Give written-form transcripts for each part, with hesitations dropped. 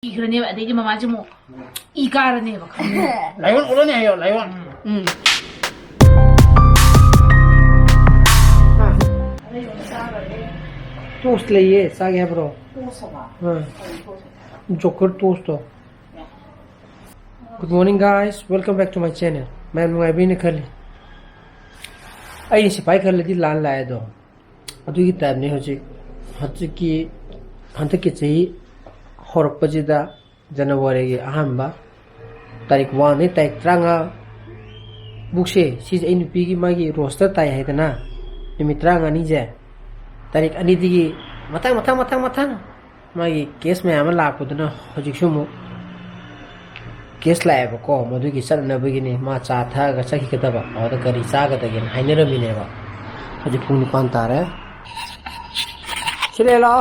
이그러네 아데지 마마지 뭐 이가르네 봐. 라이온 오르네요 라이온. Toast लाइए साग है ब्रो जोकर टोस्ट हो good morning guys welcome back to my channel मैं नुआइबी ने खले आई सिपाई खले दी लान लाए दो अदुगी टाइम ने हजकी हंतकी चही हरपजिदा जनवरी की अहमबा तारीख 1 ने तारीख 30 बुकसे सिज आई नुपी की मागी रोस्टर ताई हैदना निमित 30 नि जे तारीख अनिदिगी मतंग मागी केस में आम लापदना हजिकसुमु केस लाएबको मधुगी चलनबगिनी मा चा थागा चखिगदबा अदा करी चागदगेन हाइनरमिनेबा हजि पुंग निपान तारे सिलेला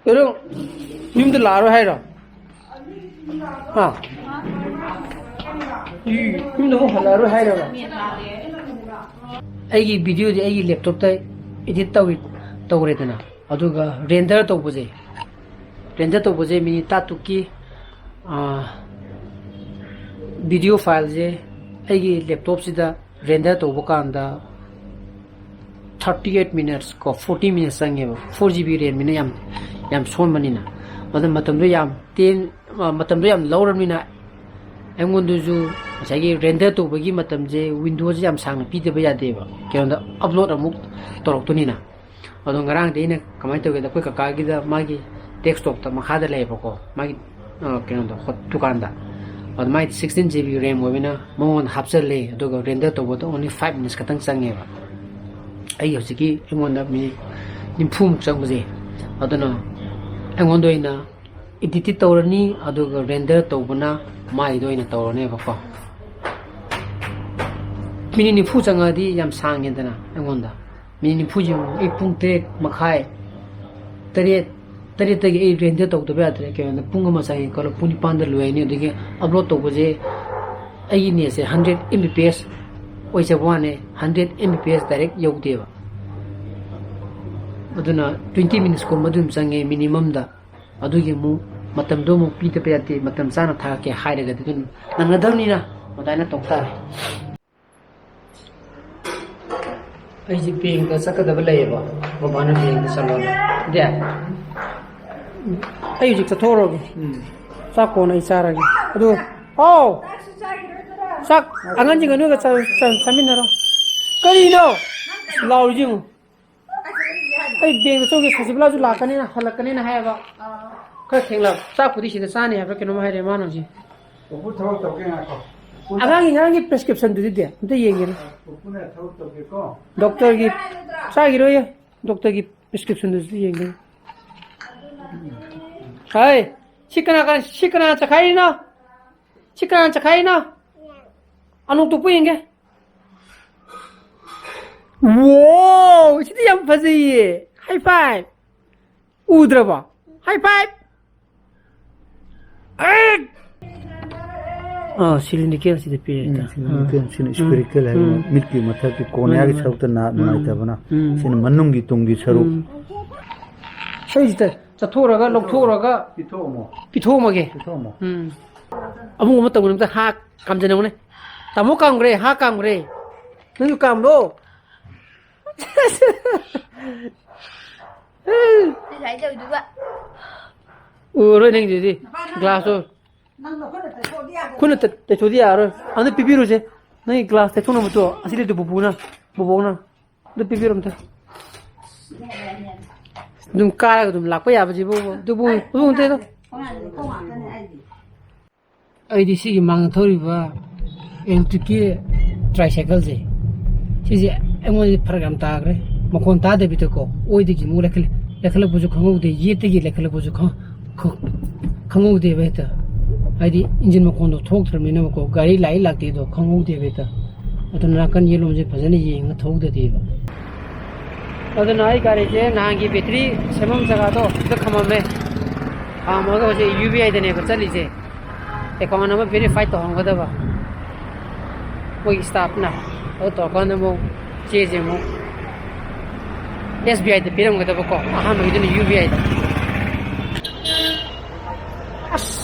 यरो निम्द लारो हाइरो हां निम्द हो हलारो हाइरो अगी वीडियो दे अगी लैपटॉप ता एडिट तौरेदना अदुगा रेंडर तौबजे मिनिट तातुकी वीडियो फाइल जे अगी लैपटॉप सिदा रेंडर तौब कांदा 38 मिनट्स को 40 मिनट्स संगे 4GB रैम मिना याम सोन मनिना मतम दो याम 10 मतम दो याम लौरमिना एंगोंदुजु सागी रेंडर तौबगी मतम जे विंडोज याम सांगना पीदबा यादेबा केनदा अपलोड अमुक तोरक्तुनिना अदो ngarang deina kamai togeda koi kaka gida magi desktop ta makhada leibako magi kenonda hot tukanda ad mai 16GB RAM webina mongon hapsal le aduga render tobodo only 5 minutes katang changeba ai hosiki engonda mi nimphum changbaje aduna engondo ina edit tawrani aduga render tawbuna mai doina tawrane bako mini nimfu changadi yam sangedana engonda मिनी फुजिम एक पुंग तेरे मखाए तेरे तक एक ranger तो यात्रे क्या पुंग मसाई कल पुनी पांदर लुआईनी अदगे अपलोड तो बजे आई ने से 100 Mbps ओइसे वाने 100 Mbps डायरेक्ट यौदेबा अदुना 20 मिनट्स को मदुम संगे मिनिमम दा अदुगे मु मतम दो मु पीते पेयाते मतम साना था के हाइरगा दुन नंगदमनिना मदाना तोक्तारे ऐसी बेंग का सकदब लेबा बाबाना बेंग चलो दे आई जिक थोरोगे सा कोन आई चारागे अदो ओ sak angan jinga nuga saminaro करिनो लाउजिं ai बेंग चोगे ससिबला जु लाकने ना हलकने ना हायबा ख थेंला सा पुदि सिदा साने हाबा केनो हायरे मानोजी ओबु थौ तोके नाको आगांगी प्रेस्क्रिप्शन दुदी दे ते येंगे डॉक्टर की सागिरो ये डॉक्टर की प्रेस्क्रिप्शन दुदी येंगे हाय शिकना चखाइना अनु तो पुयेंगे वो इसी यम फजिए हाई फाइव उद्रबा हाई फाइव सिलिंडिकल से पे स्पिरिकल है मिल्की मथा की कोने आगे सब तो ना बनाता बना सिन मनुंगी तुंगी सरू सही चथोरगा लोथोरगा पिथोमगे अमु मत तबुन त हा कामजनौने तमु कामग्रे हा कामग्रे नंगु कामलो sai đâu đúng ạ rồi neng gì glass rồi kuna te chodi aro ande pipiru je nai glass te chono muto asile to bubuna de pipirum ta dum kara dum lakpa ya baji bu te to ai di si mang thori ba entiki tricycle je si je emon program ta gre makon ta de bitko oi de ki mu lekhle buju khangu de ye te gi lekhle buju khangu de beta आइदी engine मकोन दो थोक थरमिना मको गाड़ी लाई लागते दो खंगौ दे बेता अतन नाकन ये लोमजे फजने येंग थोक दे देबा अदन आई गाड़ी जे नांगी बैटरी सेमम जगह तो खममे आमगा जे यूबीआई दने को चली जे एकाउंट नंबर वेरीफाई तो होंगदबा कोई स्टाफ ना तो कन मो जे मो SBI de piramgदबको आहा मगिदन UBI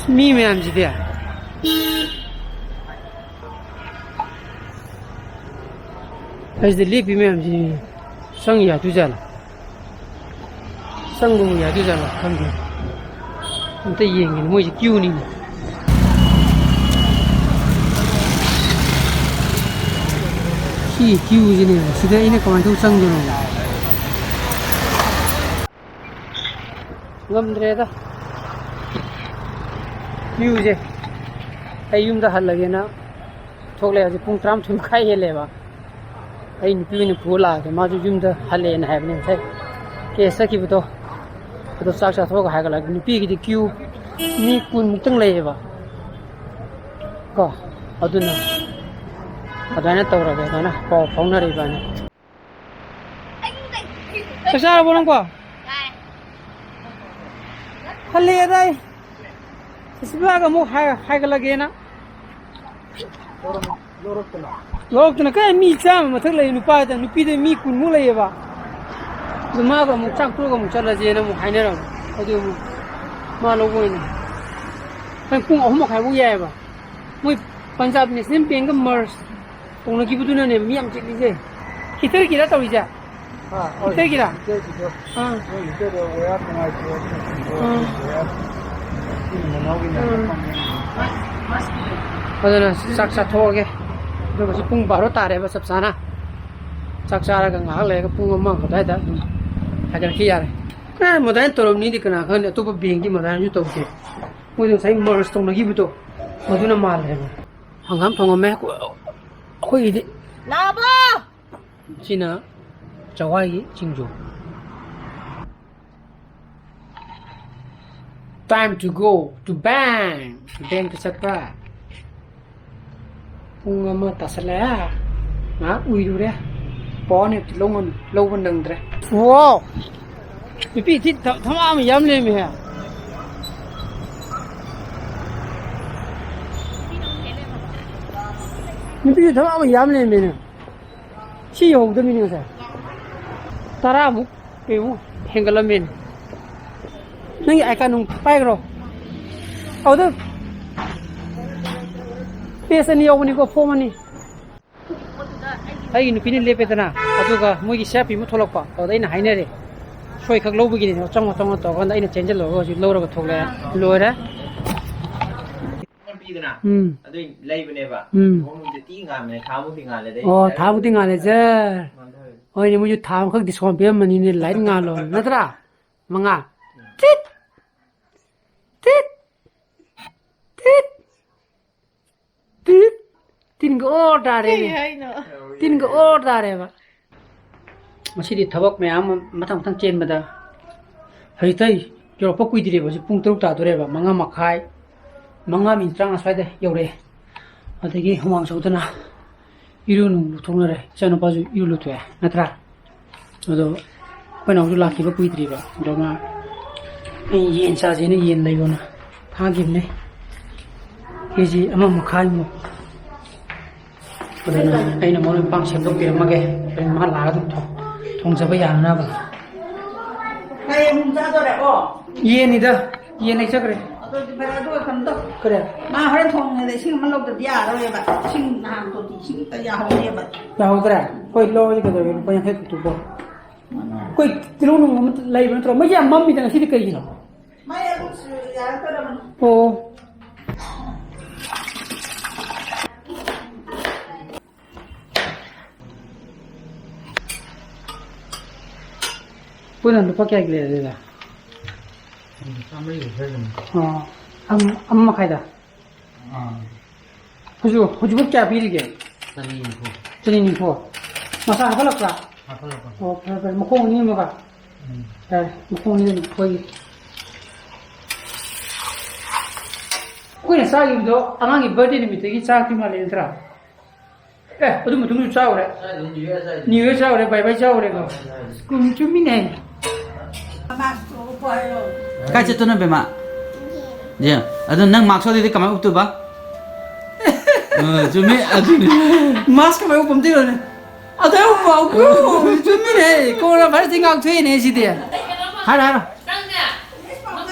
Mi mềm gì thế? Hay là lip mềm gì? Sang nhà tu chân. Sang vùng nhà tu chân là không được. Chúng ta nhìn cái môi gì kêu này. Khi kêu gì này, sẽ đây này còn thu sang rồi. Ngâm thế đó. Kêu gì? Ai dùng ta hal lagi na. Thok le pung tram thum khai he le ba. Ai ni pin phula ke ma ju dùng ta hal le na hai ne sai. Ke sa ki buto. Buto sak sa thok ha ga la ni pi ki kêu ni kun mutang le ba. Ko aduna. Adana tawra ga na pa phone na ri ba ne. Sa bolong ko. Hal le dai. Sebelah kamu hai lagi na. Lorok tu nak kan mi jam, macam lagi lupa dah, lupa dah mi kun mulai ya ba. Semua kamu cak tu kamu cakap je na mu hai ni ram, aduh mu malu pun ini. Kan kung aku mau hai bu ya ba. Mu Punjab ni sini pengen mers, tong lagi betul ni mi am cik ni je. Kita kira tahu je. Kita kira. Kita dah wayar tengah Adana sak sak thoge do ba pung baro tare ba sab sana sak sara ga ngak le ga pung ma ga da hajar ki yare na mo dan torom ni dikna khan to ba bing ki mo dan yu to ke mo do sai mers tong gi bu to mo du na mal le hangam thong me ko idi La ba. sina chawai jingjo time to go to bank to sakra pung ta sala na ui du re po ne longon lowan dang dre wow pi ti thama ma yam le me ha ni pi thama ma yam le me ne chi yo de mi ne sa tara mu pe mu hengala men nang ai kan nung pai ro au de pesa ni au ni ko fo mani ai ni pinin lepe tana aduga moi gi shapi mu tholok pa au dai na haine re soi khak lobu gi ni chong to kan dai na change lo go ji lo ro ko thok le lo ra Aduh, lay bene ba. Hong de ti nga me thamu ti nga le dai. oh thamu ti nga le je oi ni mu ju tham khak discount pe mani ni lai nga lo na tra manga tit tit tit tit tin go order re tin go order re ba masidi thabak me am mathang thang chen bada hai tai yo pa kui dire ba ji pung 3 ta dore ba manga makhai manga min trang asai de yo re adagi humang saudana iru nu thongna re chano pa ju iru lu twa natra ado pana ju la ki ba kui dire ba do ma yen sa je ni yen lai bona tha gi ne ke ji ama makhai mu adana ai na mo le pang sem do pi ma ge ma la ga du thong sa ba ya na ba Hai mung sa do re o. yen ni da yen ai chak re Do di bara do kan do. kare Ma haren thong ne de sing man lok de ya ro le ba. Sing na to di sing ta ya ho le ba. ya ho kare koi lo ji ka do pa ya he tu bo koi tilu nu mo lai ban tro ma ya mam mi da si de kai ni Ma ya lu su ya ta da man. oh punan lupa kya gile de da amma khai da huju kya pi ri ge chani ni pho masa ha phalak ra oh phal mo khong ni ma ba mo khong ni ni khoi koi sa gi do angang gi birthday ni mi te gi cha ti ma le tra adu mo tung cha ore ni ye cha ore bye bye cha ore ko kum chu mi ne Ma so po yo. Ka che to na be ma. Je, adu nang mak so de kamai up tu ba. Chu me adu ni. mask mai upam ti ne adu ba ku chu mi ne ko la ba ti ngak thwe ne si de ha ra Nang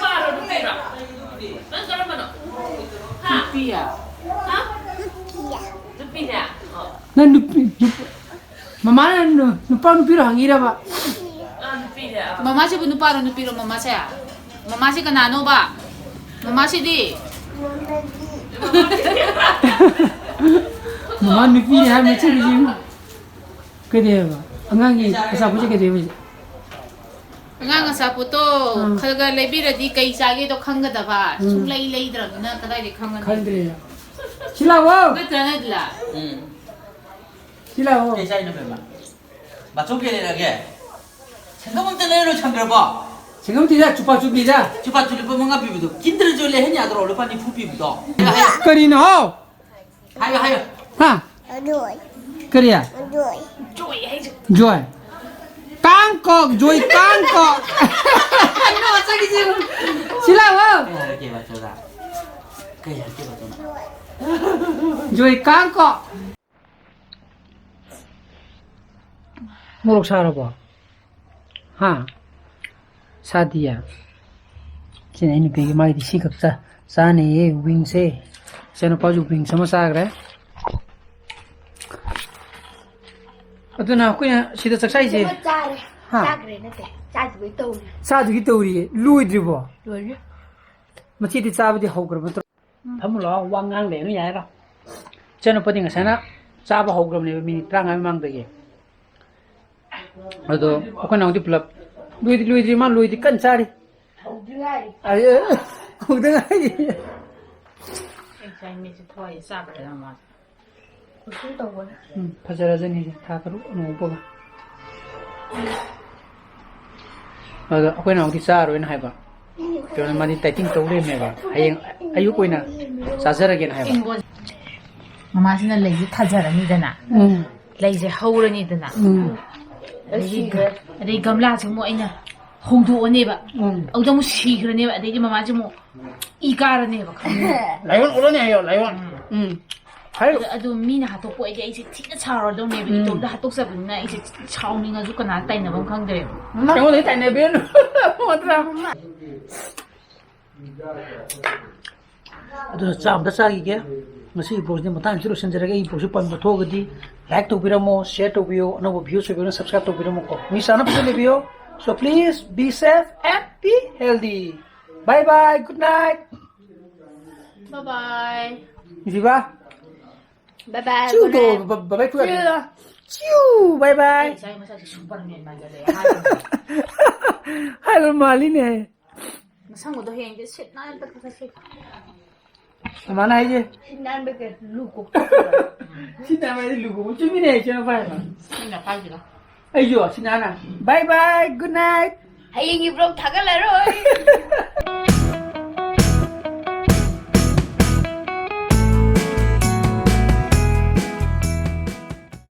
ba ro du pe ra. Nang karam mana? 누피야. 누피냐? 난 마마는 누빠 누피로 항이라봐. 누피냐? Mama si bunuh paru nupiru mama saya. Mama si kenano ba? Mama si di. 마마 누피니 하면 책이지. 그래요. 안강이 가사 보지 그래요. Nga sa puto, kalga lebira di kay sagi to khanga da ba. Sunglay lay dra na kada di khanga. 칼들이야. 실라워. Betra dla. 실라워. 계좌이는 몇 만? 맞춰게 되라게. 생각만 때내로 참들어봐. 지금 뛰자 주파 주기자. 주파 줄이 뭔가 비비도 긴들 줄래 했냐 들어 얼마니 푸비부도. 거리노. 하여. 하. 그래야. Joy hay ju. 조이. 깡꺽 조이 깡꺽. 너 어쩌기 지금. 실라워. 이렇게 맞춰라. 그래 이렇게 맞춰라. 조이 깡꺽. 모록 살아봐. 하. 사디야. 지금 이 베기 많이 시급사. 사네 윙세. 저는 빠져 윙 sama sa 그래. 어떠나 그냥 시대 saksa이지. 하. 사두기 떠우리 루이드리보. 마치디 짜버디 하우그러면 담물어 왕강 내는 야라. 저는 버딩가 사나 짜버 하우그러면 미니 트랑하면 망되게. 어도 어떤 어디 플럽 루이드리만 루이드 깐 짜리. 아유. 고등아이. Sai mi si thoi sa ba da ma. 파자라전이 다 그러고 오버가. 맞아, 어떤 어디 짜로 인 해봐. 저는 많이 타이팅 떠오르네 봐. 하영 아유 거이나 사자라긴 해봐. Mama si na lay ji thajarani dana. Lay ji haurani dana. Adai gamla ji mo aina hongdoane ba. Auda mo sigrane ba adai mama ji mo ikarane ba. 라이온 오르네 해요, 라이온. 하요. Ado mina hatok po ay isi tina charo daw ni ito da hatok sa na isi chawning nga zuka na tay na bang kang dre. Tengo de tener bien. Otra. Ado sa sagi ke. Masih bos ni matan chiro senjara ke bos pan bato gadi. Like to biramo, share to video, no views to video, subscribe to biramo ko. Mi sana pa video. So please be safe and be healthy. Bye bye. Good night. Bye bye. Viva. Bye bye. Ciao. Bye bye po. Ciao. Bye bye. Saya masa Superman man gale. Hello Malli ne. Masang mo do heng de shit na ta ka shit. Mana aja? Nan be ke luko. Sina mai lugu. Cumi ne chana pa. Ina pa ji la. Ayo, sinana. Bye bye. Good night. Hayeng ibrom thagal aro.